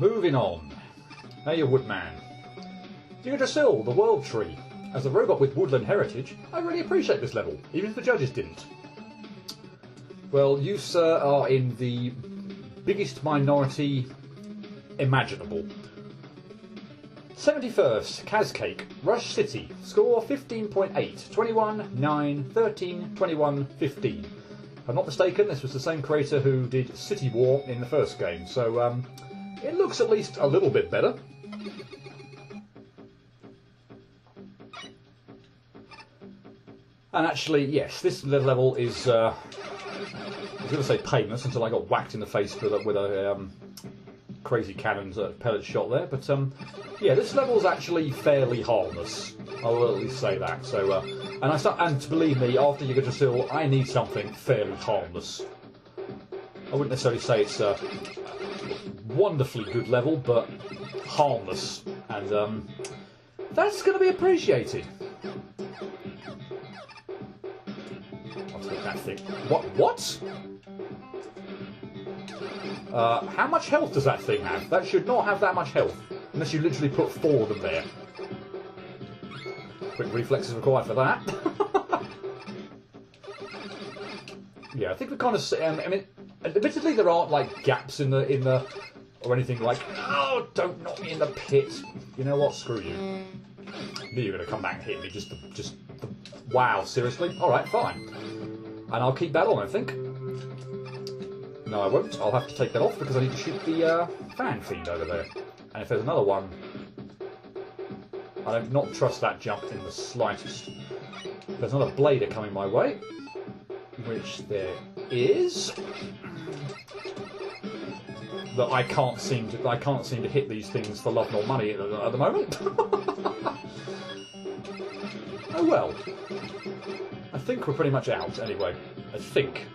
moving on. Hey, Woodman. Yggdrasil, the World Tree. As a robot with woodland heritage, I really appreciate this level, even if the judges didn't. Well, you, sir, are in the biggest minority imaginable. 71st, Kazcake, Rush City. Score 15.8, 21, 9, 13, 21, 15. If I'm not mistaken, this was the same creator who did City War in the first game, so it looks at least a little bit better. And actually, yes, this level is, I was going to say painless until I got whacked in the face with a crazy cannon's pellet shot there, but yeah, this level's actually fairly harmless. I will at least say that. So, and believe me, after Yggdrasil, I need something fairly harmless. I wouldn't necessarily say it's a wonderfully good level, but harmless, and that's going to be appreciated. That thing. What? How much health does that thing have? That should not have that much health, unless you literally put 4 of them there. Quick reflexes required for that. Yeah, I think we kind of. I mean, admittedly, there aren't like gaps in the or anything like. Oh, don't knock me in the pit. You know what? Screw you. Knew you were going to come back and hit me. Wow, seriously? All right, fine. And I'll keep that on, I think. No, I won't. I'll have to take that off because I need to shoot the fan fiend over there. And if there's another one, I do not trust that jump in the slightest. There's another blader coming my way, which there is. That I can't seem to hit these things for love nor money at the moment. Oh well. I think we're pretty much out anyway. I think.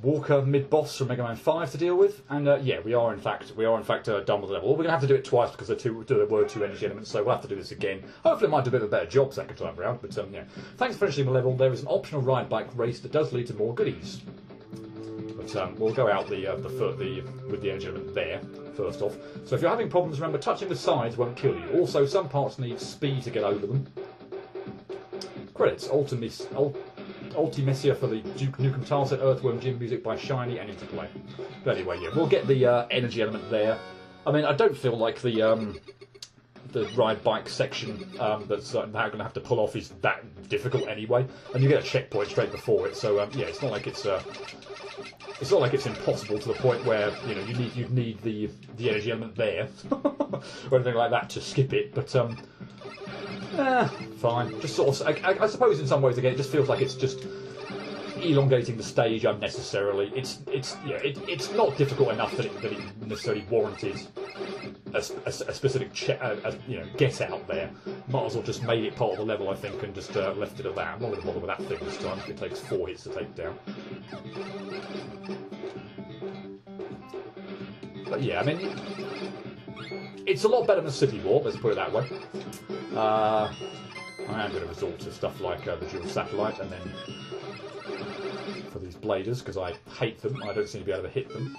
Walker mid-boss from Mega Man 5 to deal with, and yeah, we are in fact done with the level. We're going to have to do it twice because there were 2 energy elements, so we'll have to do this again. Hopefully, it might do a bit of a better job second time around. But yeah, thanks for finishing the level. There is an optional ride bike race that does lead to more goodies. But we'll go out with the energy element there first off. So if you're having problems, remember touching the sides won't kill you. Also, some parts need speed to get over them. Credits: Ultimecia for the Duke Nukem Tileset, Earthworm Jim music by Shiny, and Interplay. But anyway, yeah, we'll get the energy element there. I mean, I don't feel like the ride bike section that's now going to have to pull off is that difficult anyway, and you get a checkpoint straight before it. So yeah, it's not like it's impossible to the point where you'd need the energy element there or anything like that to skip it. But fine. Just sort of, I suppose in some ways again, it just feels like it's just elongating the stage unnecessarily. It's not difficult enough that it necessarily warranted a specific get out there. Might as well just made it part of the level, I think, and just left it at that. I'm not going to bother with that thing this time. It takes 4 hits to take down. But yeah, I mean, it's a lot better than City War, let's put it that way. I am going to resort to stuff like the dual satellite, and then for these bladers, because I hate them, I don't seem to be able to hit them.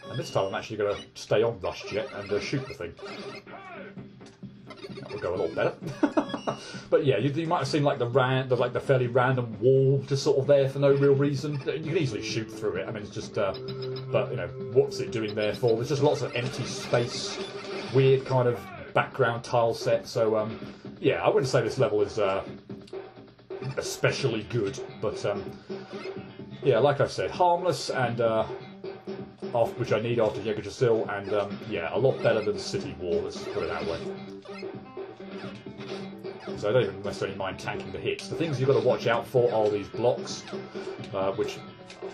And this time I'm actually going to stay on Rush Jet and shoot the thing. That will go a lot better. But yeah, you might have seen like the fairly random wall just sort of there for no real reason. You can easily shoot through it. I mean, it's just, but what's it doing there for? There's just lots of empty space, weird kind of background tile set. So yeah, I wouldn't say this level is especially good, but yeah, like I said, harmless and which I need after Yggdrasil, and yeah, a lot better than City War. Let's put it that way. So I don't even necessarily mind tanking the hits. The things you've got to watch out for are these blocks, which I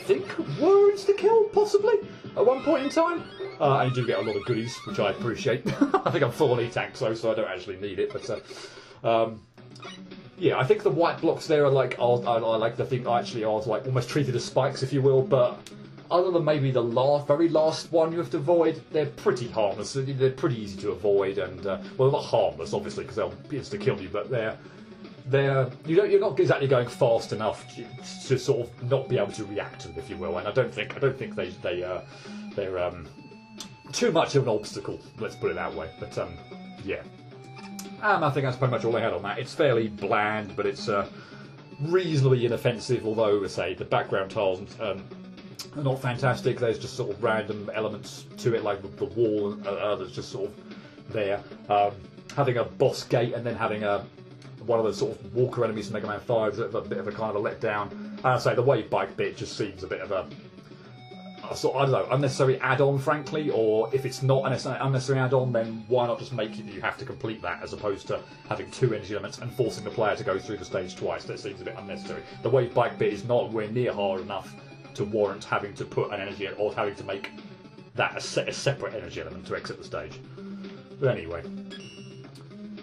think were insta-kill, possibly, at one point in time. And you do get a lot of goodies, which I appreciate. I think I'm full on E-tank, so I don't actually need it. But yeah, I think the white blocks there are like the thing actually are like almost treated as spikes, if you will. But other than maybe the very last one you have to avoid, they're pretty harmless. They're pretty easy to avoid, and well, they're not harmless, obviously, because they'll insta-kill you, but they're you're not exactly going fast enough to sort of not be able to react to them, if you will. And I don't think they're too much of an obstacle. Let's put it that way. But yeah. I think that's pretty much all I had on that. It's fairly bland, but it's reasonably inoffensive, although, as I say, the background tiles are not fantastic. There's just sort of random elements to it, like the wall that's just sort of there. Having a boss gate and then having one of the sort of walker enemies from Mega Man 5 is a bit of a kind of a letdown. And I say the wave bike bit just seems a bit of a sort of, I don't know, unnecessary add-on, frankly, or if it's not an unnecessary add-on, then why not just make it that you have to complete that, as opposed to having 2 energy elements and forcing the player to go through the stage twice. That seems a bit unnecessary. The wave bike bit is not anywhere near hard enough to warrant having to put an energy, or having to make that a separate energy element to exit the stage. But anyway,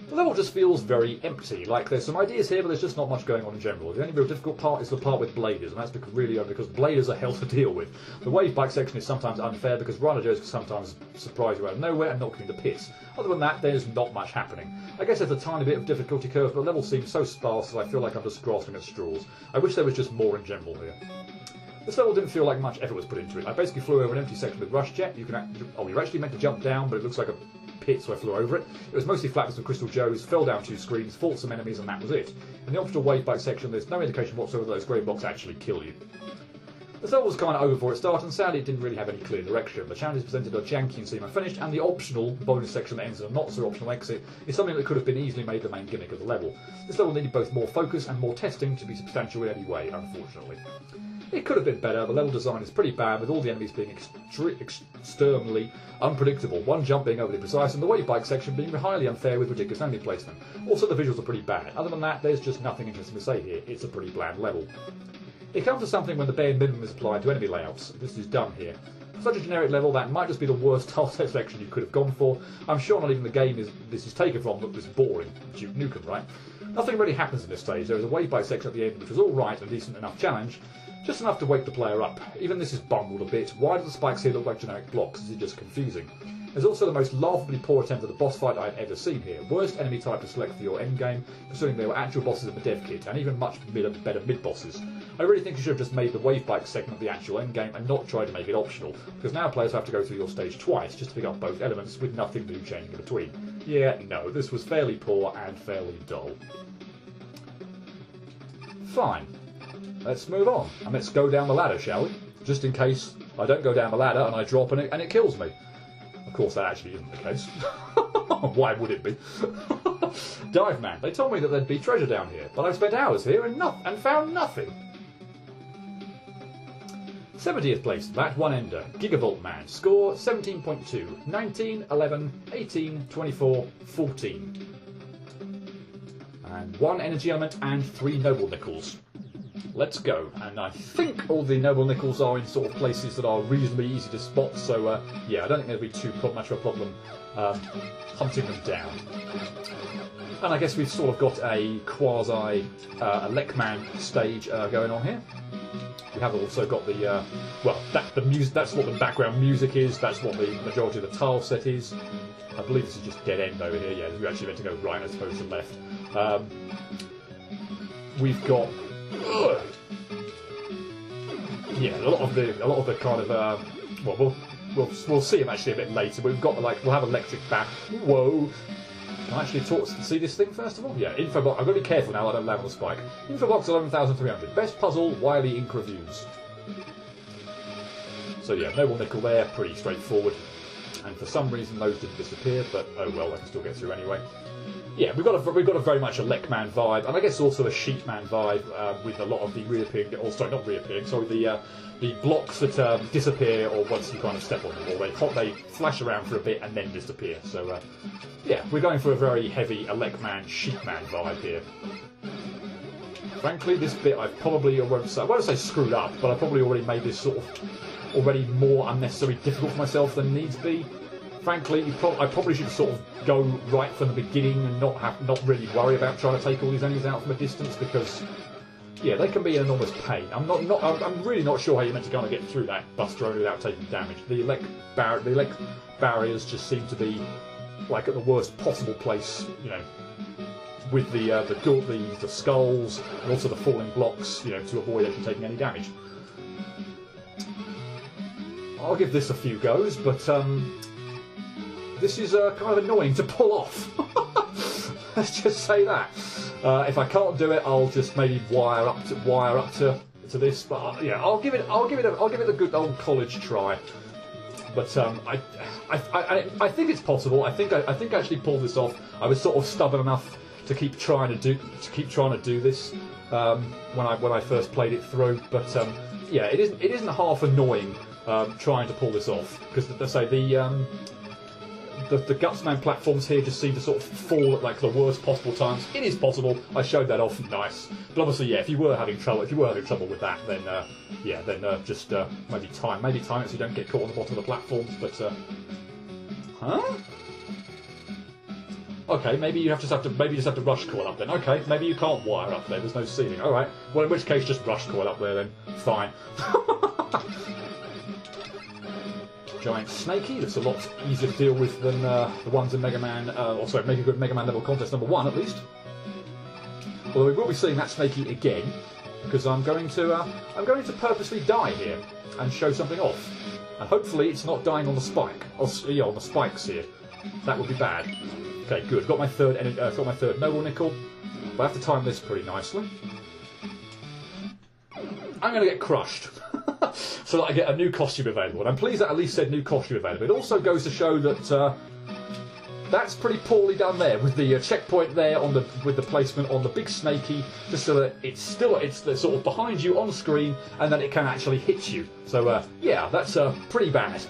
the level just feels very empty. Like, there's some ideas here, but there's just not much going on in general. The only real difficult part is the part with bladers, and that's really only because bladers are hell to deal with. The wave bike section is sometimes unfair because Rhino Joes can sometimes surprise you out of nowhere and knock you in the pits. Other than that, there's not much happening. I guess there's a tiny bit of difficulty curve, but the level seems so sparse that I feel like I'm just grasping at straws. I wish there was just more in general here. This level didn't feel like much effort was put into it. I basically flew over an empty section with Rush Jet. You're actually meant to jump down, but it looks like a pit, so I flew over it. It was mostly flat with some Crystal Joes, fell down 2 screens, fought some enemies, and that was it. In the optional wave bike section, there's no indication whatsoever that those grey blocks actually kill you. The level was kind of over before it started, and sadly it didn't really have any clear direction. The challenges presented are janky and seem unfinished, and the optional bonus section that ends in a not so optional exit is something that could have been easily made the main gimmick of the level. This level needed both more focus and more testing to be substantial in any way, unfortunately. It could have been better. The level design is pretty bad, with all the enemies being extremely unpredictable, one jump being overly precise, and the wave bike section being highly unfair with ridiculous enemy placement. Also, the visuals are pretty bad. Other than that, there's just nothing interesting to say here. It's a pretty bland level. It comes to something when the bare minimum is applied to enemy layouts. This is done here. For such a generic level, that might just be the worst tile set selection you could have gone for. I'm sure not even the game this is taken from looked this boring. Duke Nukem, right? Nothing really happens in this stage. There is a wave bike section at the end which was alright and decent enough challenge, just enough to wake the player up. Even this is bungled a bit. Why do the spikes here look like generic blocks? This is just confusing. There's also the most laughably poor attempt at a boss fight I've ever seen here. Worst enemy type to select for your endgame, considering there were actual bosses in the dev kit, and even much better mid-bosses. I really think you should have just made the wave bike segment the actual endgame and not tried to make it optional, because now players have to go through your stage twice just to pick up both elements with nothing new changing in between. Yeah, no, this was fairly poor and fairly dull. Fine. Let's move on, and let's go down the ladder, shall we? Just in case I don't go down the ladder and I drop and it kills me. Of course, that actually isn't the case. Why would it be? Dive Man. They told me that there'd be treasure down here, but I've spent hours here and found nothing. 70th place, that one ender, Gigavolt Man. Score 17.2. 19, 11, 18, 24, 14. And 1 energy element and 3 noble nickels. Let's go. And I think all the noble nickels are in sort of places that are reasonably easy to spot, so yeah, I don't think there'll be too much of a problem hunting them down. And I guess we've sort of got a quasi Lekman stage going on here. We have also got the well, that's what the background music is. That's what the majority of the tile set is. I believe this is just dead end over here. Yeah, we're actually meant to go right as opposed to left. We've got yeah, a lot of the kind of well, we'll see them actually a bit later. But we've got we'll have electric back. Whoa. Can I actually see this thing first of all? Yeah, info box. I've got to be careful now. I don't land on the spike. Info box 11,300. Best puzzle, Wily Ink reviews. So yeah, noble nickel there, pretty straightforward. And for some reason those didn't disappear, but oh well, I can still get through anyway. Yeah, we've got a very much a Lekman vibe, and I guess also a Sheepman vibe with a lot of the reappearing, or sorry, not reappearing, sorry, the blocks that disappear or once you kind of step on them, or they flash around for a bit and then disappear. So yeah, we're going for a very heavy Lekman Sheepman vibe here. Frankly, this bit I won't say screwed up, but I probably already made this sort of already more unnecessarily difficult for myself than needs be. Frankly, I probably should sort of go right from the beginning and not really worry about trying to take all these enemies out from a distance, because yeah, they can be an enormous pain. I'm really not sure how you're meant to kind of get through that Buster only without taking damage. The elect barriers just seem to be like at the worst possible place, you know, with the skulls and also the falling blocks, you know, to avoid actually taking any damage. I'll give this a few goes, but this is kind of annoying to pull off. Let's just say that. If I can't do it, I'll just maybe wire up to this. But yeah, I'll give it a good old college try. But I think it's possible. I think I actually pulled this off. I was sort of stubborn enough to keep trying to do this when I first played it through. But yeah, it isn't half annoying trying to pull this off, because they say the Gutsman platforms here just seem to sort of fall at like the worst possible times. It is possible. I showed that off. Nice. But obviously, yeah, if you were having trouble with that, then yeah, then just maybe time it so you don't get caught on the bottom of the platforms. But huh? Okay, maybe you just have to rush coil up then. Okay, maybe you can't wire up there. There's no ceiling. All right. Well, in which case, just rush coil up there then. Fine. Giant Snakey, that's a lot easier to deal with than the ones in Mega Man, or sorry, Make a Good Mega Man Level Contest number 1 at least. Although we will be seeing that Snakey again, because I'm going to purposely die here and show something off, and hopefully it's not dying on the spike, yeah, on the spikes here. That would be bad. Okay, good. Got my third Noble Nickel, but I have to time this pretty nicely. I'm going to get crushed. So that I get a new costume available. And I'm pleased that at least said new costume available. It also goes to show that that's pretty poorly done there, with the checkpoint there with the placement on the big Snakey, just so that it's sort of behind you on screen, and then it can actually hit you. So yeah, that's pretty bad.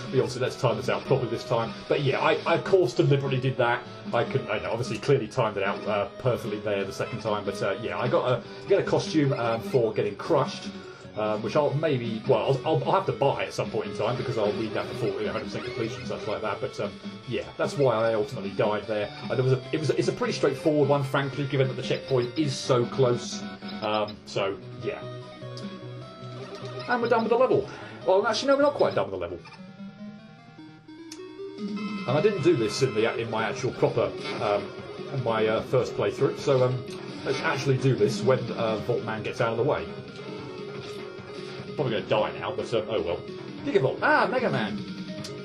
Obviously, let's time this out properly this time. But yeah, I of course deliberately did that. I obviously clearly timed it out perfectly there the second time. But yeah, I get a costume for getting crushed. Which I'll maybe, well, I'll have to buy at some point in time, because I'll need that before 100% completion and such like that. But yeah, that's why I ultimately died there. It's a pretty straightforward one, frankly, given that the checkpoint is so close. So yeah, and we're done with the level. Well, actually, no, we're not quite done with the level. And I didn't do this in my actual proper in my first playthrough. So let's actually do this when Vault Man gets out of the way. Probably going to die now, but oh well. Gigavolt, Mega Man.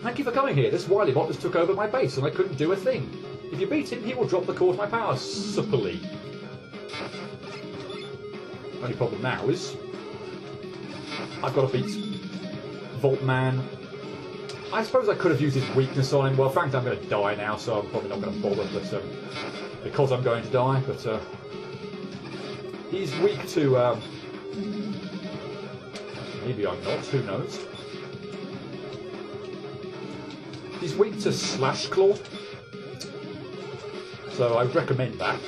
Thank you for coming here. This wily bot just took over my base and I couldn't do a thing. If you beat him, he will drop the core to my power supply. Only problem now is I've got to beat Vault Man. I suppose I could have used his weakness on him. Well, frankly, I'm going to die now, so I'm probably not going to bother. But because I'm going to die, but he's weak to. Maybe I'm not, who knows. He's weak to Slash Claw, so I recommend that.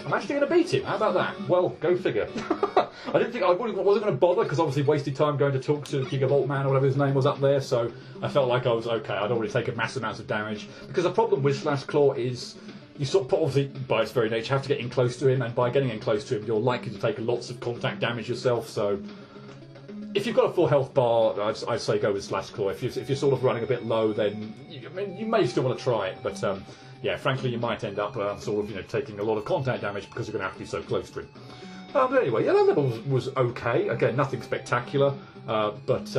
I'm actually going to beat him, how about that? Well, go figure. I wasn't going to bother, because obviously wasted time going to talk to Gigavolt Man or whatever his name was up there, so I felt like I was okay. I'd already taken massive amounts of damage, because the problem with Slash Claw is you sort of, obviously, by its very nature, have to get in close to him, and by getting in close to him, you're likely to take lots of contact damage yourself. So, if you've got a full health bar, I'd say go with Slash Claw. If you're sort of running a bit low, then you may still want to try it. But yeah, frankly, you might end up sort of taking a lot of contact damage because you're going to have to be so close to him. But anyway, yeah, that level was okay. Again, nothing spectacular, but.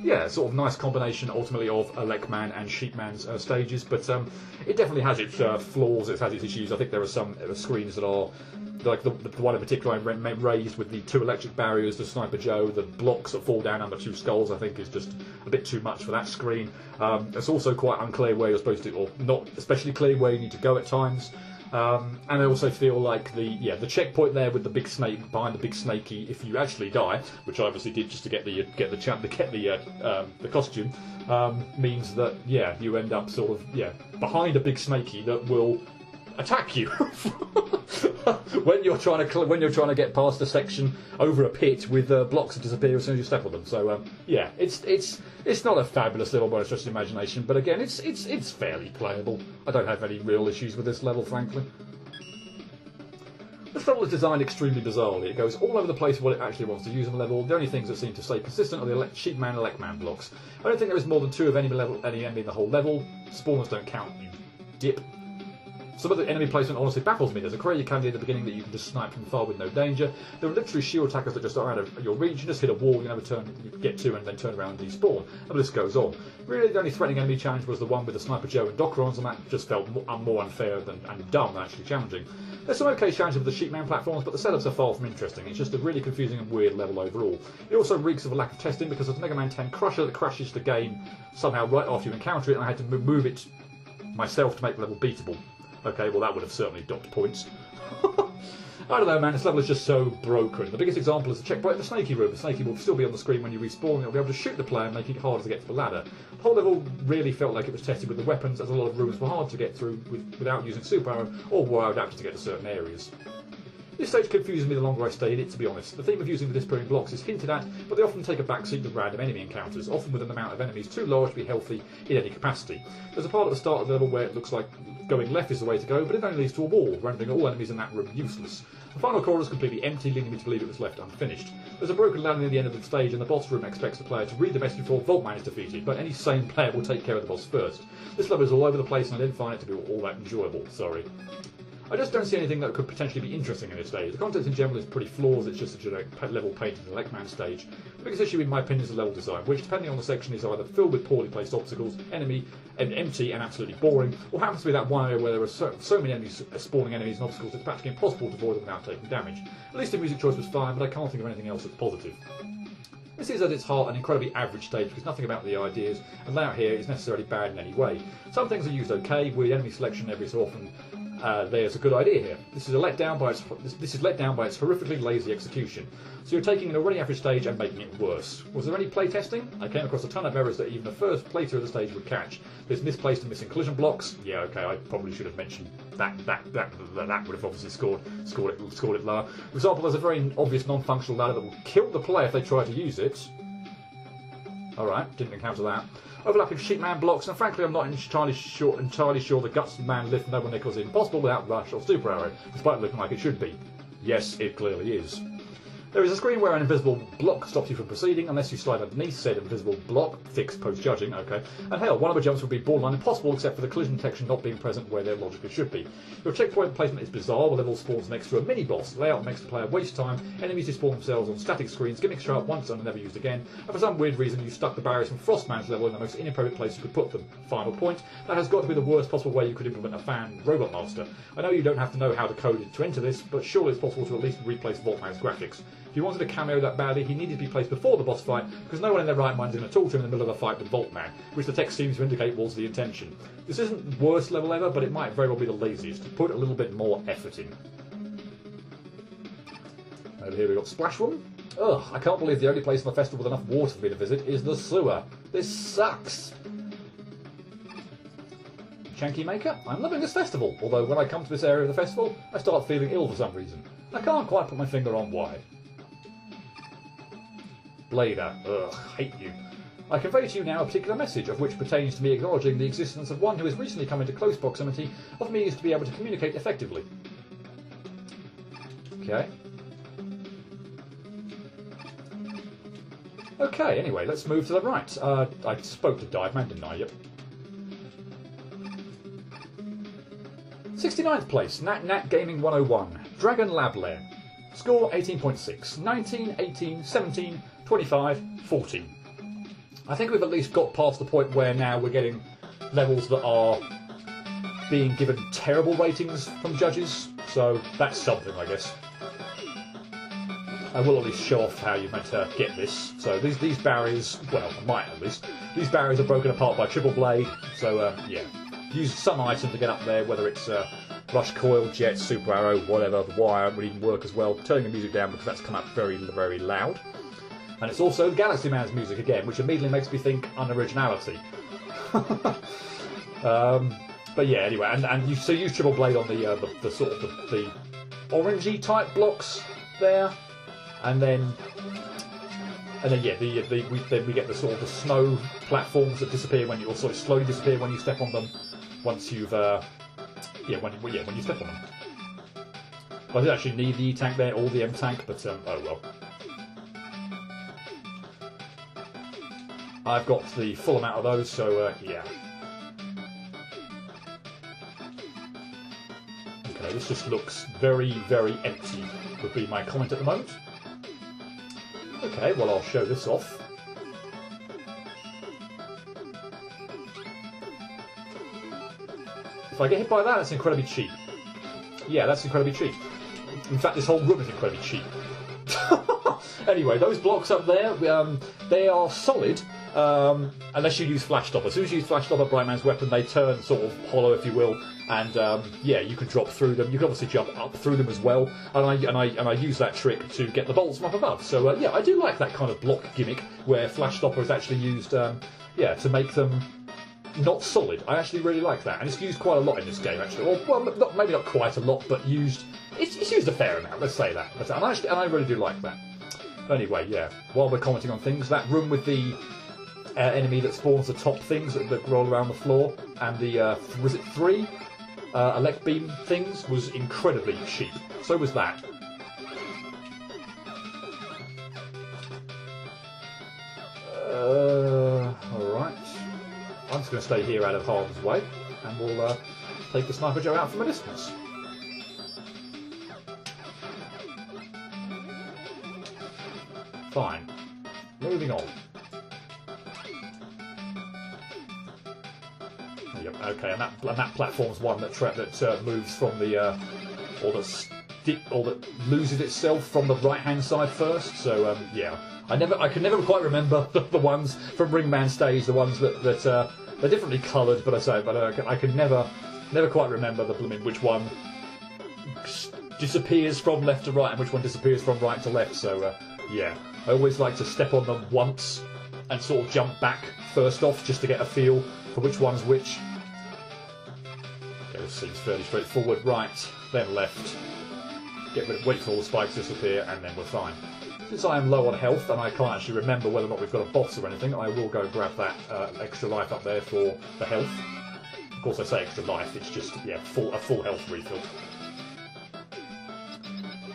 Yeah, sort of nice combination ultimately of Lekman and Sheepman's stages, but it definitely has its flaws, it has its issues. I think there are some screens that are, like the one in particular I raised with the 2 electric barriers, the Sniper Joe, the blocks that fall down under 2 skulls, I think is just a bit too much for that screen. It's also quite unclear where you're supposed to, or not especially clear where you need to go at times. And I also feel like the checkpoint there with the big snake behind the big Snakey, if you actually die, which I obviously did just to get the costume, means that you end up sort of behind a big Snakey that will attack you when you're trying to get past a section over a pit with blocks that disappear as soon as you step on them. So yeah, it's not a fabulous level by a stretch of the imagination, but again, it's fairly playable. I don't have any real issues with this level, frankly. This level is designed extremely bizarrely. It goes all over the place with what it actually wants to use on the level. The only things that seem to stay consistent are the Sheep Man and Elect Man blocks. I don't think there is more than 2 of any enemy in the whole level. Spawners don't count, you dip. Some of the enemy placement honestly baffles me. There's a crazy candy at the beginning that you can just snipe from far with no danger. There are literally shield attackers that just are out of your reach. You just hit a wall, you never get to and then turn around and despawn. And the list goes on. Really, the only threatening enemy challenge was the one with the Sniper Joe and Dockerons, and that just felt more unfair and dumb than actually challenging. There's some okay challenges with the Sheep Man platforms, but the setups are far from interesting. It's just a really confusing and weird level overall. It also reeks of a lack of testing because there's a Mega Man 10 Crusher that crashes the game somehow right after you encounter it, and I had to move it myself to make the level beatable. Okay, well that would have certainly docked points. I don't know, man, this level is just so broken. The biggest example is the checkpoint in the Snaky room. The Snaky will still be on the screen when you respawn, and it'll be able to shoot the player, making it harder to get to the ladder. The whole level really felt like it was tested with the weapons, as a lot of rooms were hard to get through without using super arrow or wire adapters to get to certain areas. This stage confuses me the longer I stay in it, to be honest. The theme of using the disappearing blocks is hinted at, but they often take a backseat to random enemy encounters, often with an amount of enemies too large to be healthy in any capacity. There's a part at the start of the level where it looks like going left is the way to go, but it only leads to a wall, rendering all enemies in that room useless. The final corridor is completely empty, leading me to believe it was left unfinished. There's a broken landing at the end of the stage, and the boss room expects the player to read the message before Volt Man is defeated, but any sane player will take care of the boss first. This level is all over the place, and I didn't find it to be all that enjoyable, sorry. I just don't see anything that could potentially be interesting in this stage. The content in general is pretty flawed, it's just a generic level painted in the Elect Man stage. The biggest issue in my opinion is the level design, which depending on the section is either filled with poorly placed obstacles, empty and absolutely boring, or happens to be that one area where there are so many enemies spawning enemies and obstacles it's practically impossible to avoid them without taking damage. At least the music choice was fine, but I can't think of anything else that's positive. This is at its heart an incredibly average stage because nothing about the ideas and layout here is necessarily bad in any way. Some things are used okay, with enemy selection every so often. There's a good idea here. This is let down by its horrifically lazy execution. So you're taking an already average stage and making it worse. Was there any play testing? I came across a ton of errors that even the first playthrough of the stage would catch. There's misplaced and missing collision blocks. Yeah, okay, I probably should have mentioned that would have obviously scored it lower. For example, there's a very obvious non-functional ladder that will kill the player if they try to use it. Alright, didn't encounter that. Overlapping Sheep Man blocks, and frankly I'm not entirely sure the Guts Man lift Noble Nickel is even possible without Rush or Super Arrow, despite looking like it should be. Yes, it clearly is. There is a screen where an invisible block stops you from proceeding unless you slide underneath said invisible block, fixed post-judging, okay. And hell, one of the jumps would be borderline impossible except for the collision detection not being present where there logically should be. Your checkpoint placement is bizarre, the level spawns next to a mini-boss, layout makes the player waste time, enemies despawn themselves on static screens, gimmicks show up once and are never used again, and for some weird reason you stuck the barriers from Frostman's level in the most inappropriate place you could put them. Final point, that has got to be the worst possible way you could implement a fan robot master. I know you don't have to know how to code it to enter this, but surely it's possible to at least replace Volt Man's graphics. If you wanted a cameo that badly, he needed to be placed before the boss fight, because no one in their right mind is going to talk to him in the middle of a fight with Volt Man, which the text seems to indicate was the intention. This isn't the worst level ever, but it might very well be the laziest. Put a little bit more effort in. Over here we've got Splash Room. Ugh, I can't believe the only place in the festival with enough water for me to visit is the sewer. This sucks. Shanky Maker, I'm loving this festival, although when I come to this area of the festival, I start feeling ill for some reason. I can't quite put my finger on why. Blader, ugh, hate you. I convey to you now a particular message, of which pertains to me acknowledging the existence of one who has recently come into close proximity of me to be able to communicate effectively. Okay. Okay, anyway, let's move to the right. I spoke to Dive Man, didn't I? Yep. 69th place, Nat Gaming 101, Dragon Lab Lair. Score 18.6, 19, 18, 17, 25, 14. I think we've at least got past the point where now we're getting levels that are being given terrible ratings from judges, so that's something, I guess. I will at least show off how you're meant to get this. So these barriers, well, I might at least, these barriers are broken apart by triple blade, so yeah. Use some item to get up there, whether it's Rush Coil, Jet, Super Arrow, whatever. The wire would even work as well. Turning the music down because that's come up very, very loud. And it's also Galaxy Man's music again, which immediately makes me think unoriginality. But yeah, anyway, and you so use triple blade on the sort of the orangey type blocks there, and then yeah, we get the sort of the snow platforms that disappear when you, or sort of slowly disappear when you step on them. Once you've when you step on them. I did actually need the E-tank there, or the M-tank, but oh well. I've got the full amount of those, so yeah. Okay, this just looks very, very empty, would be my comment at the moment. Okay, well I'll show this off. If I get hit by that, that's incredibly cheap. Yeah, that's incredibly cheap. In fact, this whole room is incredibly cheap. Anyway, those blocks up there, they are solid, unless you use Flash Stopper. As soon as you use Flash Stopper, Bright Man's weapon, they turn sort of hollow, if you will, and yeah, you can drop through them. You can obviously jump up through them as well, and I use that trick to get the bolts from up above. So yeah, I do like that kind of block gimmick where Flash Stopper is actually used, yeah, to make them not solid. I actually really like that, and it's used quite a lot in this game actually. Well, maybe not quite a lot, but used. It's used a fair amount. Let's say that. And I really do like that. Anyway, yeah. While we're commenting on things, that room with the enemy that spawns the top things that roll around the floor, and the was it 3 elect beam things was incredibly cheap. So was that. Alright. I'm just going to stay here out of harm's way, and we'll take the Sniper Joe out from a distance. Fine. Moving on. Yep. Okay, and that platform's one that moves from the or that loses itself from the right-hand side first. So yeah, I can never quite remember the ones from Ringman stage, the ones that they're differently coloured, but I can never quite remember which one disappears from left to right and which one disappears from right to left. So yeah, I always like to step on them once and sort of jump back first off just to get a feel for which one's which. Okay, this seems fairly straightforward. Right, then left. Wait for all the spikes to disappear, and then we're fine. Since I am low on health and I can't actually remember whether or not we've got a boss or anything, I will go grab that extra life up there for the health. Of course, I say extra life, it's just, yeah, a full health refill.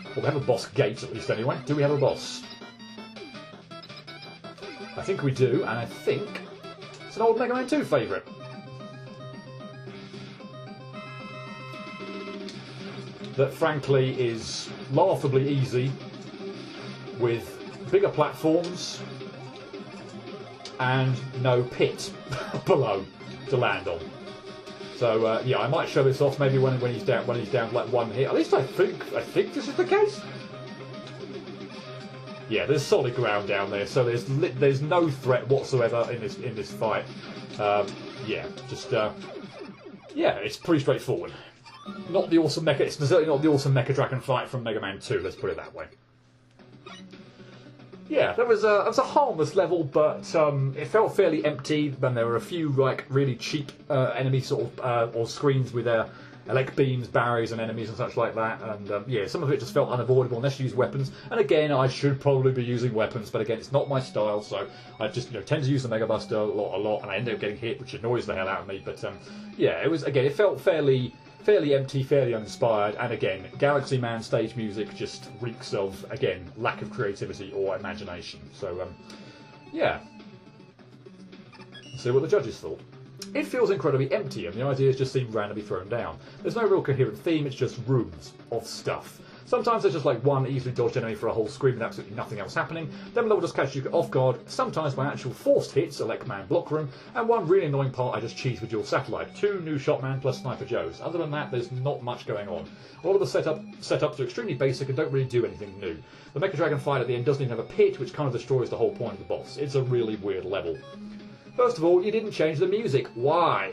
Well, we have a boss gate at least anyway. Do we have a boss? I think we do, and I think it's an old Mega Man 2 favourite. That frankly is laughably easy with bigger platforms and no pit below to land on. So yeah, I might show this off maybe when he's down like one hit. At least I think this is the case. Yeah, there's solid ground down there, so there's no threat whatsoever in this fight. Yeah, just yeah, it's pretty straightforward. Not the awesome mecha. It's certainly not the awesome Mecha Dragon fight from Mega Man 2. Let's put it that way. Yeah, that was a harmless level, but it felt fairly empty. Then there were a few like really cheap enemy sort of or screens with elect beams, barriers, and enemies and such like that. And yeah, some of it just felt unavoidable unless you use weapons. And again, I should probably be using weapons, but again, it's not my style. So I just tend to use the Mega Buster a lot, and I end up getting hit, which annoys the hell out of me. But yeah, it felt fairly empty, fairly uninspired, and again, Galaxy Man stage music just reeks of, again, lack of creativity or imagination. So, yeah. Let's see what the judges thought. It feels incredibly empty, and the ideas just seem randomly thrown down. There's no real coherent theme, it's just rooms of stuff. Sometimes there's just like one easily dodged enemy for a whole screen with absolutely nothing else happening. Then the level just catches you off guard, sometimes by actual forced hits, Elect Man block room, and one really annoying part I just cheese with dual satellite. 2 new Shotman plus Sniper Joes. Other than that, there's not much going on. A lot of the setups are extremely basic and don't really do anything new. The Mecha Dragon fight at the end doesn't even have a pit, which kind of destroys the whole point of the boss. It's a really weird level. First of all, you didn't change the music. Why?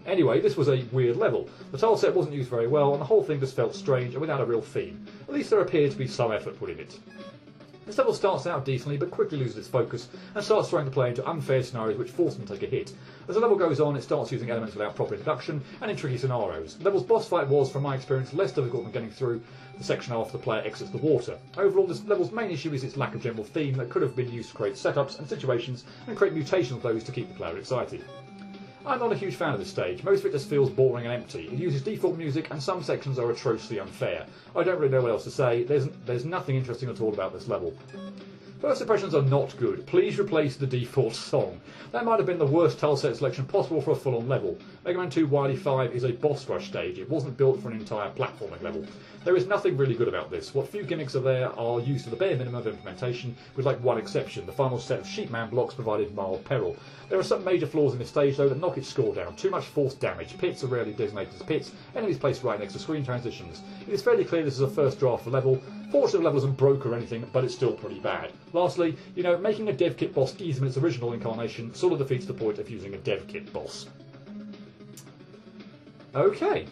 Anyway, this was a weird level. The tile set wasn't used very well, and the whole thing just felt strange and without a real theme. At least there appeared to be some effort put in it. This level starts out decently, but quickly loses its focus and starts throwing the player into unfair scenarios which force them to take a hit. As the level goes on, it starts using elements without proper introduction and in tricky scenarios. The level's boss fight was, from my experience, less difficult than getting through the section after the player exits the water. Overall, this level's main issue is its lack of general theme that could have been used to create setups and situations and create mutations of those to keep the player excited. I'm not a huge fan of this stage. Most of it just feels boring and empty. It uses default music and some sections are atrociously unfair. I don't really know what else to say. There's nothing interesting at all about this level. First impressions are not good. Please replace the default song. That might have been the worst tileset selection possible for a full-on level. Mega Man 2 Wily 5 is a boss rush stage. It wasn't built for an entire platforming level. There is nothing really good about this. What few gimmicks are there are used to the bare minimum of implementation, with like one exception. The final set of Sheepman blocks provided mild peril. There are some major flaws in this stage though that knock its score down. Too much forced damage. Pits are rarely designated as pits. Enemies placed right next to screen transitions. It is fairly clear this is a first draft for level. Fortunately, the level isn't broke or anything, but it's still pretty bad. Lastly, making a dev kit boss easier than its original incarnation sort of defeats the point of using a dev kit boss. Okay.